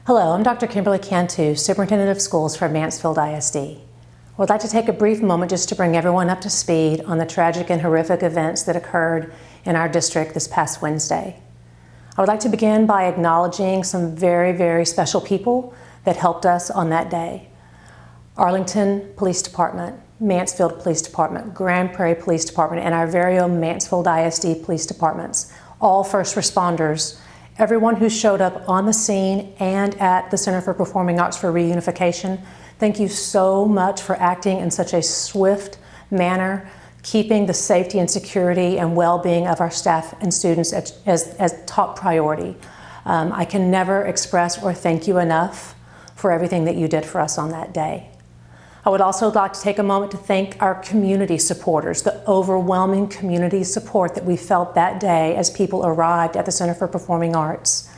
Hello, I'm Dr. Kimberley Cantu, Superintendent of Schools for Mansfield ISD. I would like to take a brief moment just to bring everyone up to speed on the tragic and horrific events that occurred in our district this past Wednesday. I would like to begin by acknowledging some very, very special people that helped us on that day. Arlington Police Department, Mansfield Police Department, Grand Prairie Police Department, and our very own Mansfield ISD Police Departments, all first responders, everyone who showed up on the scene and at the Center for Performing Arts for Reunification. Thank you so much for acting in such a swift manner, keeping the safety and security and well-being of our staff and students as top priority. I can never express or thank you enough for everything that you did for us on that day. I would also like to take a moment to thank our community supporters, the overwhelming community support that we felt that day as people arrived at the Center for Performing Arts.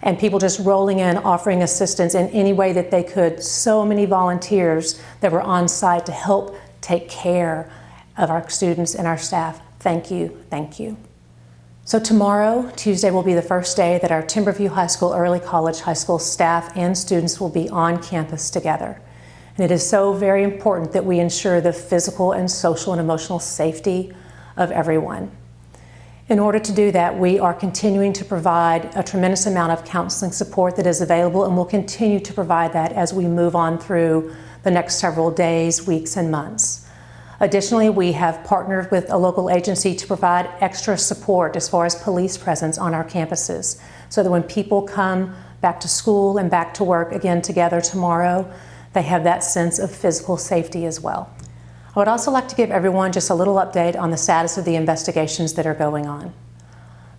And people just rolling in, offering assistance in any way that they could. So many volunteers that were on site to help take care of our students and our staff. Thank you, thank you. So tomorrow, Tuesday, will be the first day that our Timberview High School, Early College High School staff and students will be on campus together. And it is so very important that we ensure the physical and social and emotional safety of everyone. In order to do that, we are continuing to provide a tremendous amount of counseling support that is available, and we'll continue to provide that as we move on through the next several days, weeks, and months. Additionally, we have partnered with a local agency to provide extra support as far as police presence on our campuses, so that when people come back to school and back to work again together tomorrow, they have that sense of physical safety as well. I would also like to give everyone just a little update on the status of the investigations that are going on.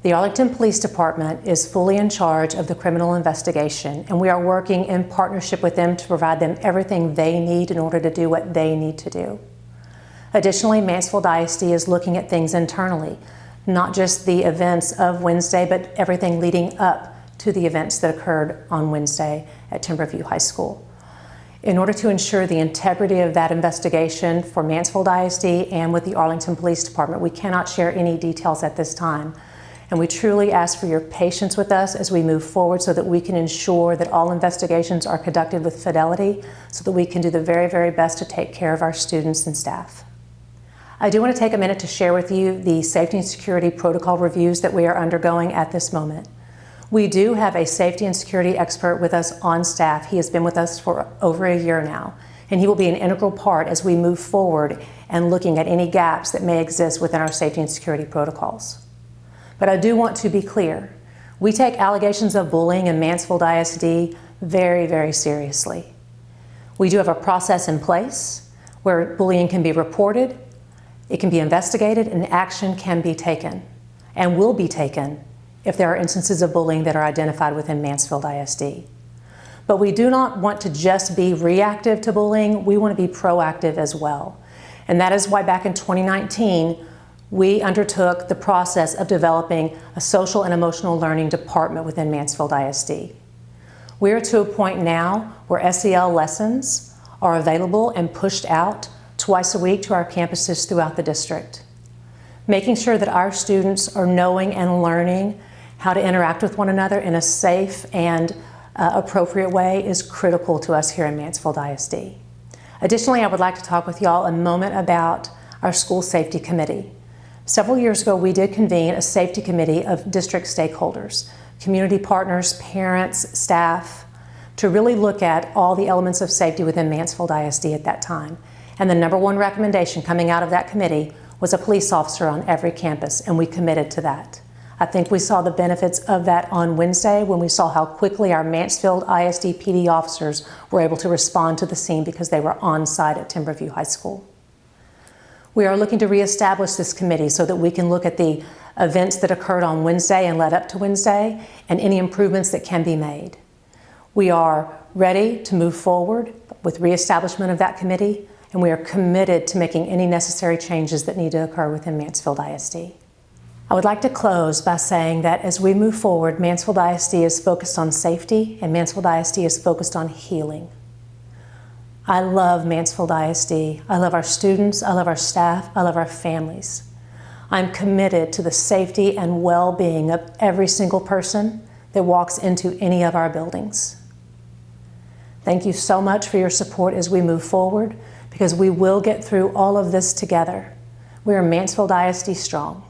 The Arlington Police Department is fully in charge of the criminal investigation, and we are working in partnership with them to provide them everything they need in order to do what they need to do. Additionally, Mansfield ISD is looking at things internally, not just the events of Wednesday, but everything leading up to the events that occurred on Wednesday at Timberview High School. In order to ensure the integrity of that investigation for Mansfield ISD and with the Arlington Police Department, we cannot share any details at this time. And we truly ask for your patience with us as we move forward so that we can ensure that all investigations are conducted with fidelity so that we can do the very, very best to take care of our students and staff. I do want to take a minute to share with you the safety and security protocol reviews that we are undergoing at this moment. We do have a safety and security expert with us on staff. He has been with us for over a year now, and he will be an integral part as we move forward and looking at any gaps that may exist within our safety and security protocols. But I do want to be clear. We take allegations of bullying in Mansfield ISD very, very seriously. We do have a process in place where bullying can be reported, it can be investigated, and action can be taken and will be taken if there are instances of bullying that are identified within Mansfield ISD. But we do not want to just be reactive to bullying, we want to be proactive as well. And that is why back in 2019, we undertook the process of developing a social and emotional learning department within Mansfield ISD. We are to a point now where SEL lessons are available and pushed out twice a week to our campuses throughout the district. Making sure that our students are knowing and learning how to interact with one another in a safe and appropriate way is critical to us here in Mansfield ISD. Additionally, I would like to talk with y'all a moment about our school safety committee. Several years ago, we did convene a safety committee of district stakeholders, community partners, parents, staff, to really look at all the elements of safety within Mansfield ISD at that time. And the number one recommendation coming out of that committee was a police officer on every campus, and we committed to that. I think we saw the benefits of that on Wednesday when we saw how quickly our Mansfield ISD PD officers were able to respond to the scene because they were on site at Timberview High School. We are looking to reestablish this committee so that we can look at the events that occurred on Wednesday and led up to Wednesday and any improvements that can be made. We are ready to move forward with reestablishment of that committee, and we are committed to making any necessary changes that need to occur within Mansfield ISD. I would like to close by saying that as we move forward, Mansfield ISD is focused on safety and Mansfield ISD is focused on healing. I love Mansfield ISD. I love our students, I love our staff, I love our families. I'm committed to the safety and well-being of every single person that walks into any of our buildings. Thank you so much for your support as we move forward, because we will get through all of this together. We are Mansfield ISD strong.